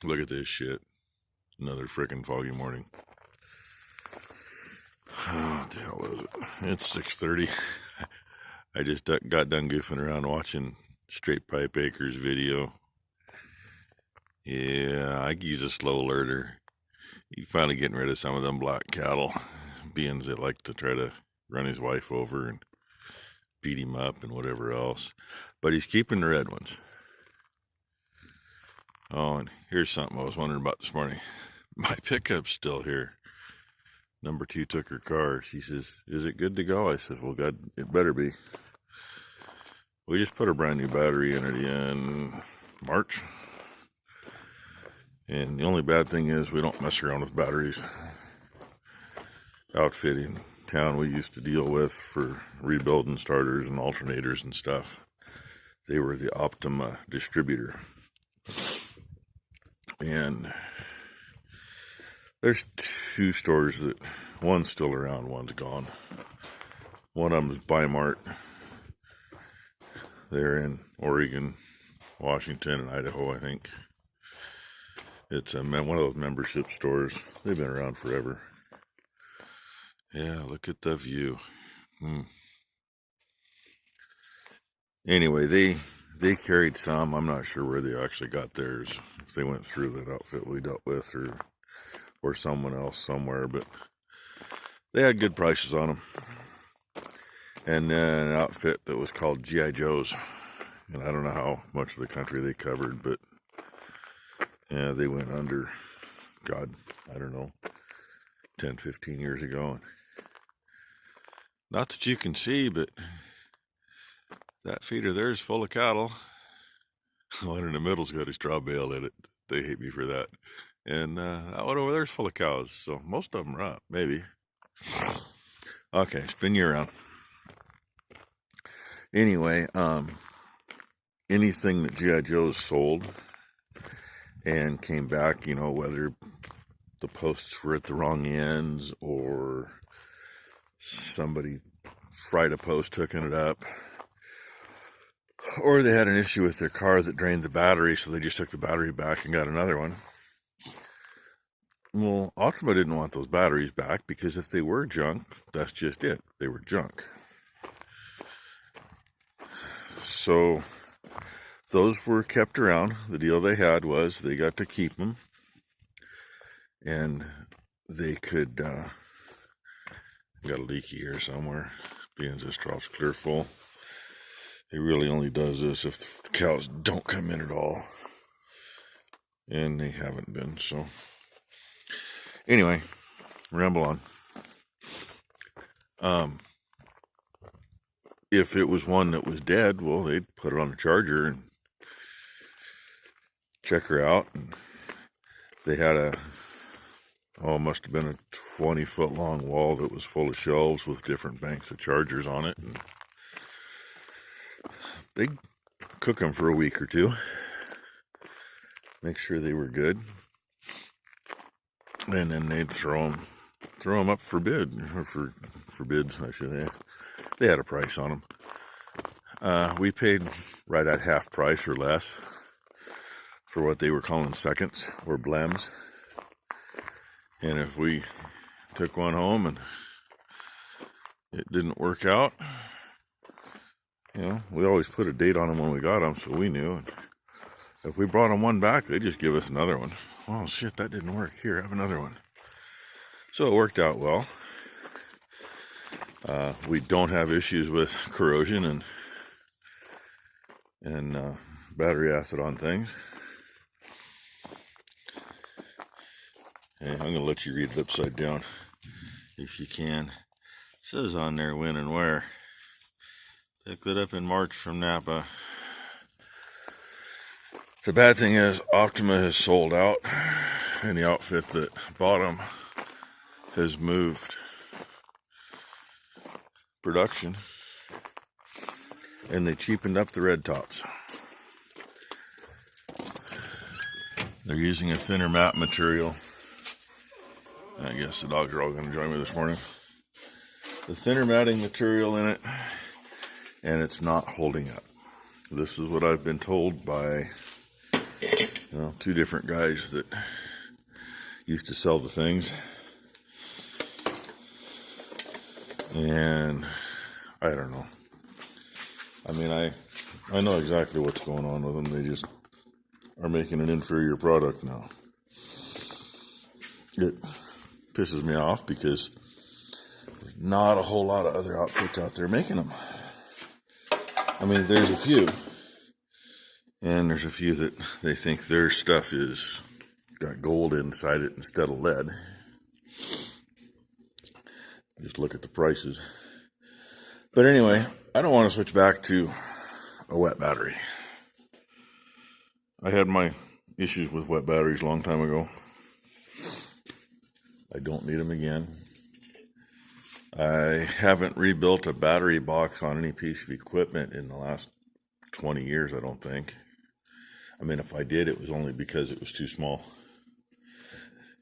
Look at this shit. Another frickin' foggy morning. Oh, what the hell is it? It's 6:30. I just got done goofing around watching Straight Pipe Acres video. Yeah, I use a slow alerter. He's finally getting rid of some of them black cattle. Beings that like to try to run his wife over and beat him up and whatever else. But he's keeping the red ones. Oh, and here's something I was wondering about this morning. My pickup's still here. Number 2 took her car. She says, "Is it good to go?" I said, "Well, God, it better be." We just put a brand new battery in it in March. And the only bad thing is we don't mess around with batteries. Outfit in town we used to deal with for rebuilding starters and alternators and stuff, they were the Optima distributor. And there's 2 stores that, one's still around, one's gone. One of them's Bi-Mart. They're in Oregon, Washington, and Idaho, I think. It's one of those membership stores. They've been around forever. Yeah, look at the view. Anyway, they carried some. I'm not sure where they actually got theirs. If they went through that outfit we dealt with, or someone else somewhere, but they had good prices on them. And then an outfit that was called G.I. Joe's. And I don't know how much of the country they covered, but yeah, they went under, God, I don't know, 10, 15 years ago. Not that you can see, but that feeder there is full of cattle. One in the middle's got a straw bale in it. They hate me for that. And that one over there is full of cows. So most of them are up, maybe. Okay, spin you around. Anyway, anything that G.I. Joe's sold and came back, whether the posts were at the wrong ends or somebody fried a post hooking it up, or they had an issue with their car that drained the battery, so they just took the battery back and got another one. Well, Optima didn't want those batteries back because if they were junk, that's just it. They were junk. So those were kept around. The deal they had was they got to keep them, and they could, got a leaky here somewhere, being this drop's clear full. It really only does this if the cows don't come in at all, and they haven't been. So anyway, ramble on. If it was one that was dead, well, they'd put it on the charger and check her out. And they had must have been a 20-foot long wall that was full of shelves with different banks of chargers on it. And they'd cook them for a week or 2, make sure they were good, and then they'd throw them up for bid, or for bids, I should say. They had a price on them. We paid right at half price or less for what they were calling seconds or blems. And if we took one home and it didn't work out, we always put a date on them when we got them, so we knew. And if we brought them one back, they'd just give us another one. Oh shit, that didn't work. Here, have another one. So it worked out well. We don't have issues with corrosion and battery acid on things. And I'm going to let you read it upside down if you can. It says on there when and where. Picked it up in March from Napa. The bad thing is Optima has sold out, and the outfit that bought them has moved production, and they cheapened up the red tops. They're using a thinner mat material. I guess the dogs are all going to join me this morning. The thinner matting material in it, and it's not holding up. This is what I've been told by Well, two different guys that used to sell the things. And I don't know. I mean, I know exactly what's going on with them. They just are making an inferior product now. It pisses me off because there's not a whole lot of other outfits out there making them. I mean, there's a few. And there's a few that they think their stuff is got gold inside it instead of lead. Just look at the prices. But anyway, I don't want to switch back to a wet battery. I had my issues with wet batteries a long time ago. I don't need them again. I haven't rebuilt a battery box on any piece of equipment in the last 20 years, I don't think. I mean, if I did, it was only because it was too small.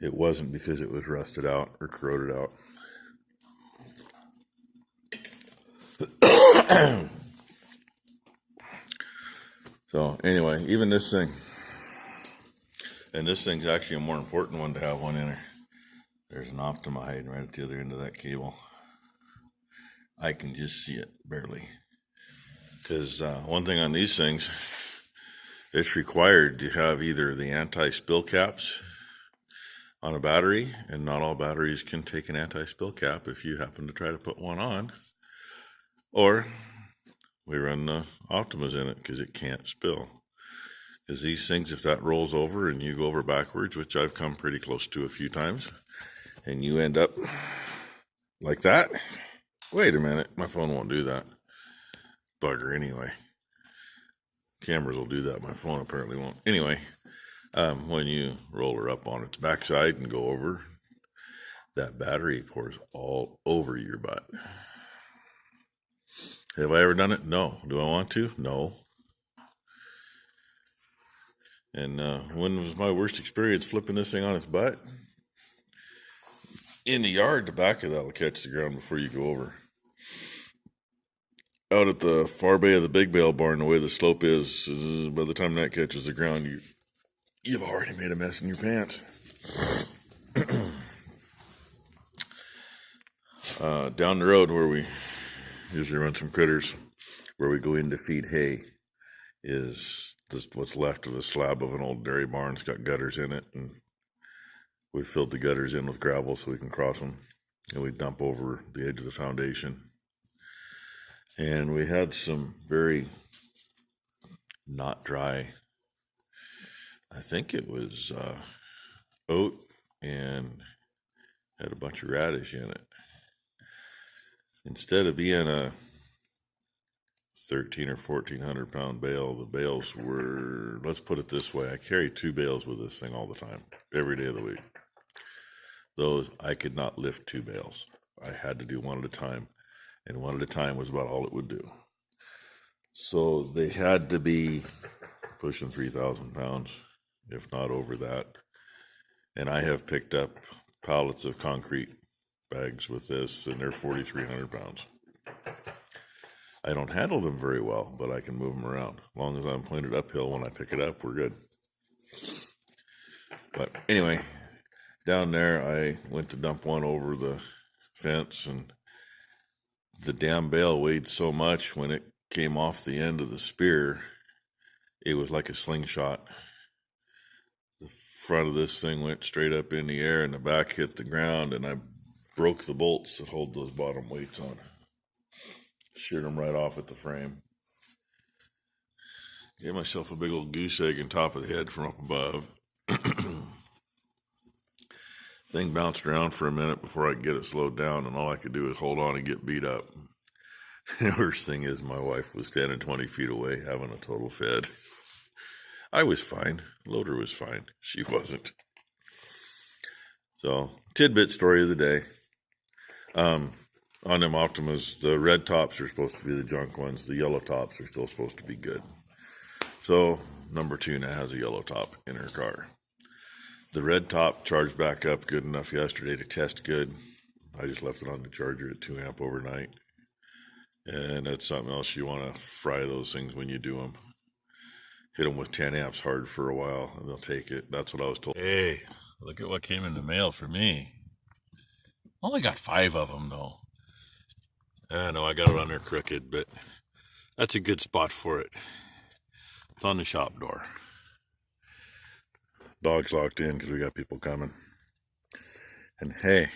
It wasn't because it was rusted out or corroded out. So anyway, even this thing, and this thing's actually a more important one to have one in there. There's an Optima hiding right at the other end of that cable. I can just see it barely. Because one thing on these things, it's required to have either the anti-spill caps on a battery, and not all batteries can take an anti-spill cap if you happen to try to put one on, or we run the Optimas in it because it can't spill. Because these things, if that rolls over and you go over backwards, which I've come pretty close to a few times, and you end up like that, wait a minute, my phone won't do that. Bugger anyway. Cameras will do that, my phone apparently won't. Anyway, when you roll her up on its backside and go over, that battery pours all over your butt. Have I ever done it? No. Do I want to? No. And when was my worst experience flipping this thing on its butt? In the yard, the back of that will catch the ground before you go over. Out at the far bay of the big bale barn, the way the slope is, by the time that catches the ground, you've already made a mess in your pants. Down the road where we usually run some critters, where we go in to feed hay, is what's left of a slab of an old dairy barn. It's got gutters in it, and we filled the gutters in with gravel so we can cross them, and we dump over the edge of the foundation. And we had some very not dry, I think it was oat, and had a bunch of radish in it. Instead of being a 1,300 or 1,400 pound bale, the bales were, let's put it this way, I carry 2 bales with this thing all the time, every day of the week. Those, I could not lift 2 bales. I had to do one at a time, and one at a time was about all it would do. So they had to be pushing 3,000 pounds, if not over that. And I have picked up pallets of concrete bags with this, and they're 4,300 pounds. I don't handle them very well, but I can move them around. As long as I'm pointed uphill when I pick it up, we're good. But anyway, down there, I went to dump one over the fence, and the damn bale weighed so much when it came off the end of the spear, it was like a slingshot. The front of this thing went straight up in the air, and the back hit the ground, and I broke the bolts that hold those bottom weights on. Sheared them right off at the frame. Gave myself a big old goose egg on top of the head from up above. Thing bounced around for a minute before I could get it slowed down, and all I could do was hold on and get beat up. The worst thing is my wife was standing 20 feet away having a total fit. I was fine. Loader was fine. She wasn't. So, tidbit story of the day. On them Optimas, the red tops are supposed to be the junk ones. The yellow tops are still supposed to be good. So, number 2 now has a yellow top in her car. The red top charged back up good enough yesterday to test good. I just left it on the charger at 2 amp overnight. And that's something else, you want to fry those things when you do them. hit them with 10 amps hard for a while, and they'll take it. That's what I was told. Hey, look at what came in the mail for me. Only got 5 of them, though. I know I got it on there crooked, but that's a good spot for it. It's on the shop door. Dog's locked in because we got people coming. And hey,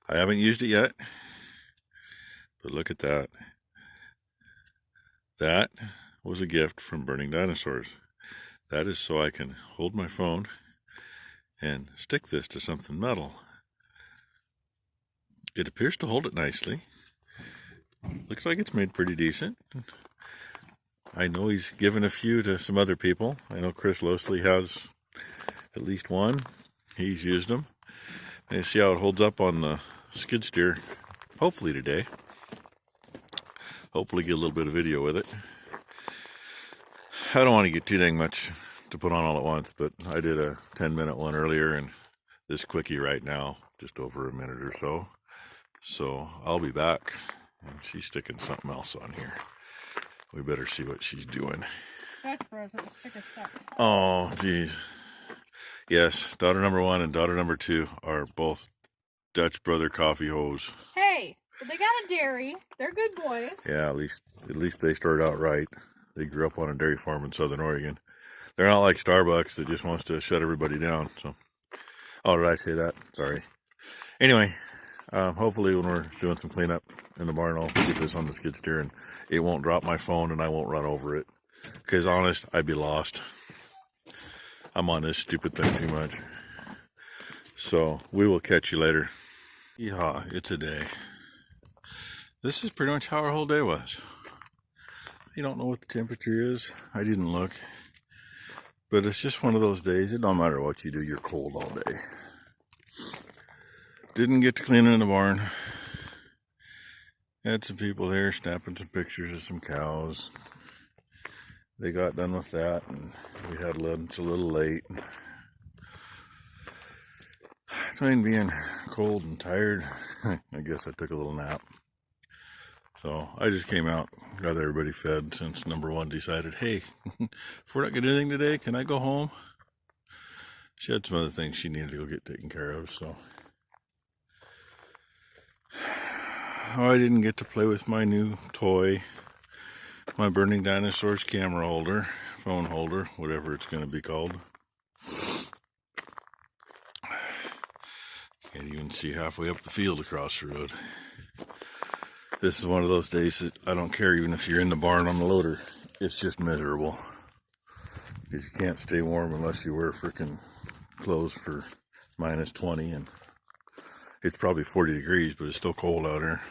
I haven't used it yet, but look at that. That was a gift from Burning Dinosaurs. That is so I can hold my phone and stick this to something metal. It appears to hold it nicely. Looks like it's made pretty decent. I know he's given a few to some other people. I know Chris Losley has at least one. He's used them. And you see how it holds up on the skid steer, hopefully today. Hopefully get a little bit of video with it. I don't want to get too dang much to put on all at once, but I did a 10-minute one earlier and this quickie right now, just over a minute or so. So I'll be back. And she's sticking something else on here. We better see what she's doing. Oh, geez. Yes, daughter number 1 and daughter number 2 are both Dutch Brother coffee hose. Hey, they got a dairy. They're good boys. Yeah, at least they started out right. They grew up on a dairy farm in Southern Oregon. They're not like Starbucks that just wants to shut everybody down. So, oh, did I say that? Sorry. Anyway, hopefully when we're doing some cleanup in the barn, I'll get this on the skid steer and it won't drop my phone and I won't run over it. Because honest, I'd be lost. I'm on this stupid thing too much. So we will catch you later. Yeah, it's a day. This is pretty much how our whole day was. You don't know what the temperature is. I didn't look. But it's just one of those days. It don't matter what you do, you're cold all day. Didn't get to clean in the barn. Had some people there snapping some pictures of some cows. They got done with that and we had lunch a little late. Between being cold and tired, I guess I took a little nap. So I just came out, got everybody fed since number 1 decided, hey, if we're not going to do anything today, can I go home? She had some other things she needed to go get taken care of, so. Oh, I didn't get to play with my new toy, my Burning Dinosaurs camera holder, phone holder, whatever it's going to be called. Can't even see halfway up the field across the road. This is one of those days that I don't care even if you're in the barn on the loader. It's just miserable. Because you can't stay warm unless you wear freaking clothes for minus 20. And it's probably 40 degrees, but it's still cold out here.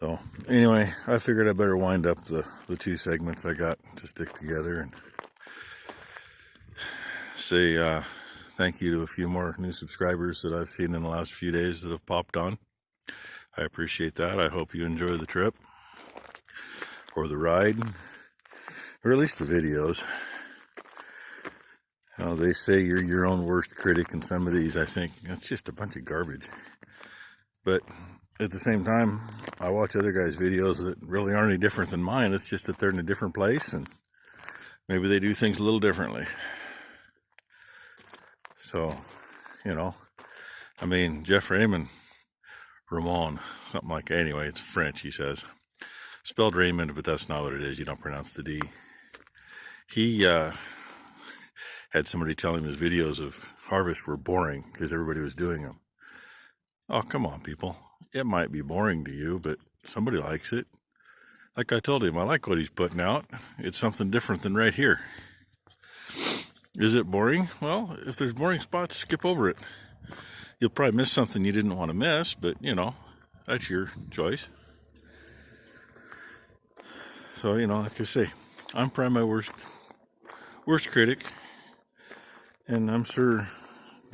So anyway, I figured I better wind up the 2 segments I got to stick together and say thank you to a few more new subscribers that I've seen in the last few days that have popped on. I appreciate that. I hope you enjoy the trip or the ride, or at least the videos. They say you're your own worst critic, and some of these I think that's just a bunch of garbage. But at the same time, I watch other guys' videos that really aren't any different than mine. It's just that they're in a different place and maybe they do things a little differently. So, I mean, Jeff Raymond, Ramon, something like that. Anyway, it's French, he says. Spelled Raymond, but that's not what it is. You don't pronounce the D. He had somebody tell him his videos of harvest were boring because everybody was doing them. Oh, come on, people. It might be boring to you, but somebody likes it. Like I told him, I like what he's putting out. It's something different than right here. Is it boring? Well, if there's boring spots, skip over it. You'll probably miss something you didn't want to miss, but, that's your choice. So, like I say, I'm probably my worst critic. And I'm sure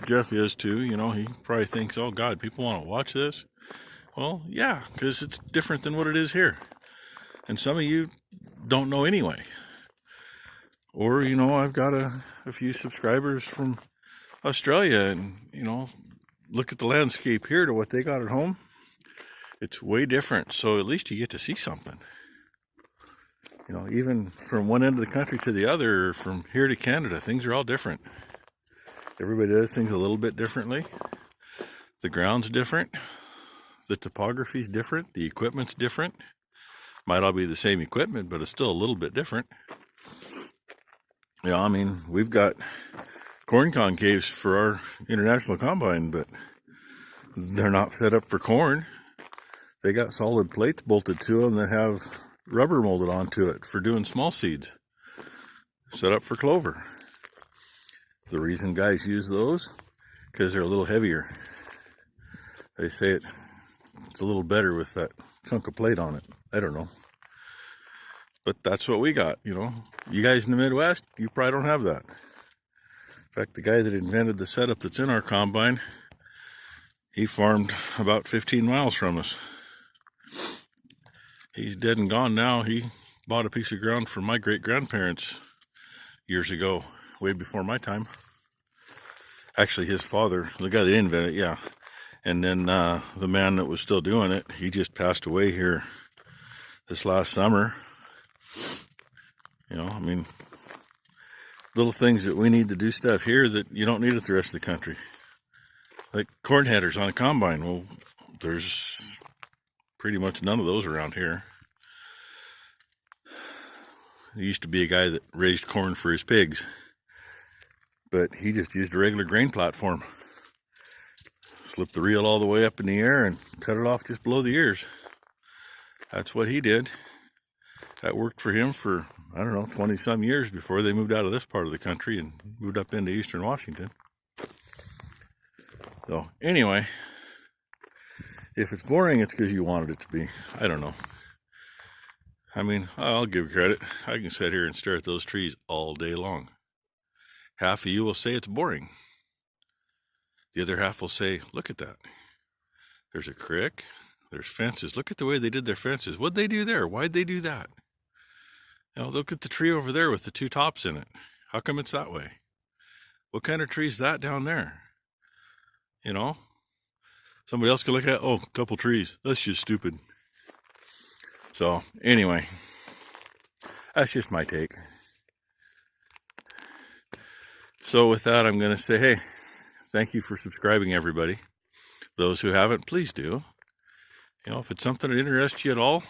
Jeff is too. He probably thinks, oh, God, people want to watch this. Well, yeah, because it's different than what it is here. And some of you don't know anyway. Or, I've got a few subscribers from Australia and, look at the landscape here to what they got at home. It's way different. So at least you get to see something. You know, even from one end of the country to the other, from here to Canada, things are all different. Everybody does things a little bit differently. The ground's different. The topography's different. The equipment's different. Might all be the same equipment, but it's still a little bit different. Yeah, I mean, we've got corn concaves for our international combine, but they're not set up for corn. They got solid plates bolted to them that have rubber molded onto it for doing small seeds. Set up for clover. The reason guys use those, because they're a little heavier. They say it's a little better with that chunk of plate on it. I don't know. But that's what we got, you know. You guys in the Midwest, you probably don't have that. In fact, the guy that invented the setup that's in our combine, he farmed about 15 miles from us. He's dead and gone now. He bought a piece of ground from my great-grandparents years ago, way before my time. Actually, his father, the guy that invented it, yeah. And then the man that was still doing it, he just passed away here this last summer. You know, I mean, little things that we need to do stuff here that you don't need at the rest of the country. Like corn headers on a combine. Well, there's pretty much none of those around here. There used to be a guy that raised corn for his pigs, but he just used a regular grain platform. Slipped the reel all the way up in the air and cut it off just below the ears. That's what he did. That worked for him for, I don't know, 20 some years before they moved out of this part of the country and moved up into eastern Washington. So anyway, if it's boring, it's because you wanted it to be. I don't know. I mean, I'll give credit. I can sit here and stare at those trees all day long. Half of you will say it's boring. The other half will say, look at that. There's a creek. There's fences. Look at the way they did their fences. What'd they do there? Why'd they do that? You know, look at the tree over there with the two tops in it. How come it's that way? What kind of tree is that down there? You know? Somebody else can look at, oh, a couple trees. That's just stupid. So, anyway, that's just my take. So with that, I'm going to say, hey, thank you for subscribing, everybody. Those who haven't, please do. You know, if it's something that interests you at all,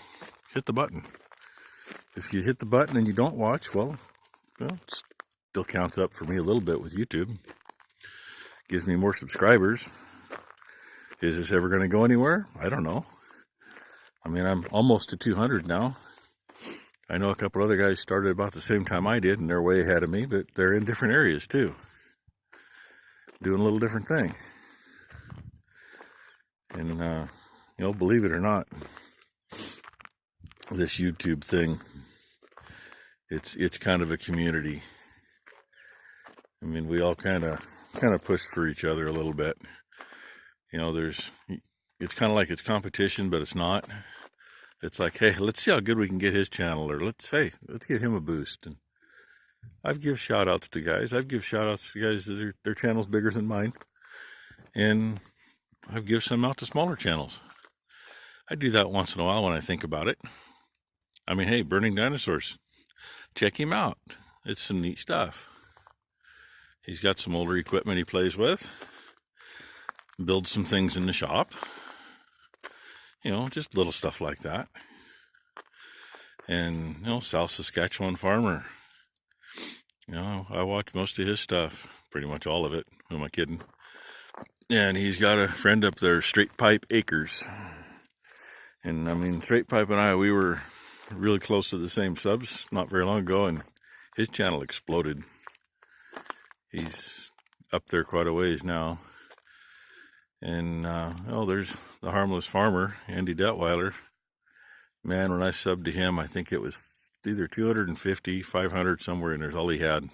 hit the button. If you hit the button and you don't watch, well, it still counts up for me a little bit with YouTube. Gives me more subscribers. Is this ever going to go anywhere? I don't know. I mean, I'm almost to 200 now. I know a couple other guys started about the same time I did, and they're way ahead of me, but they're in different areas too. Doing a little different thing. And, you know, believe it or not, this YouTube thing, it's kind of a community. I mean, we all kind of push for each other a little bit. You know, it's kind of like it's competition, but it's not. It's like, hey, let's see how good we can get his channel, or let's get him a boost. And I've give shout outs to guys. I've give shout outs to guys that their channel's bigger than mine. And I've give some out to smaller channels. I do that once in a while when I think about it. I mean, hey, Burning Dinosaurs. Check him out. It's some neat stuff. He's got some older equipment he plays with. Builds some things in the shop. You know, just little stuff like that. And, you know, South Saskatchewan Farmer. You know, I watch most of his stuff. Pretty much all of it. Who am I kidding? And he's got a friend up there, Straight Pipe Acres. And, I mean, Straight Pipe and I, we were really close to the same subs not very long ago, and his channel exploded. He's up there quite a ways now. And, there's the Harmless Farmer, Andy Detweiler. Man, when I subbed to him, I think it was either 250, 500, somewhere in there's all he had.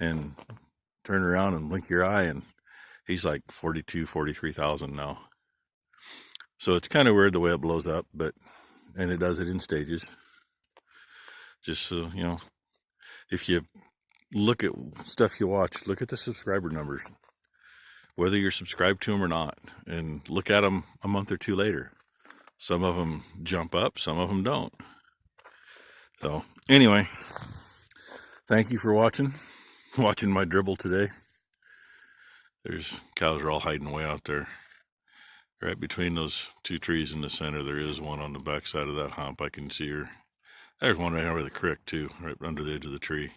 And turn around and blink your eye, and he's like 42, 43,000 now. So it's kind of weird the way it blows up, and it does it in stages. Just so, you know, if you look at stuff you watch, look at the subscriber numbers. Whether you're subscribed to them or not, and look at them a month or two later. Some of them jump up, some of them don't. So anyway, thank you for watching my dribble today. There's cows are all hiding away out there. Right between those two trees in the center, there is one on the back side of that hump. I can see her. There's one right over the creek too, right under the edge of the tree.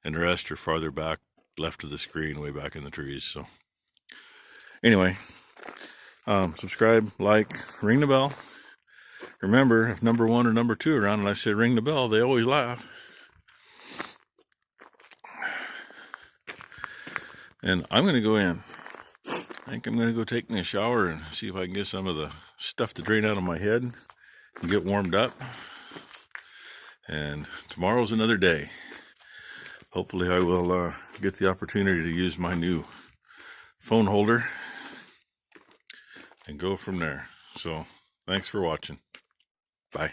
And the rest are farther back, left of the screen, way back in the trees. So anyway, subscribe, like, ring the bell. Remember, if number 1 or number 2 are around and I say ring the bell, they always laugh. And I'm going to go in. I think I'm going to go take me a shower and see if I can get some of the stuff to drain out of my head and get warmed up. And tomorrow's another day. Hopefully I will get the opportunity to use my new phone holder and go from there. So thanks for watching. Bye.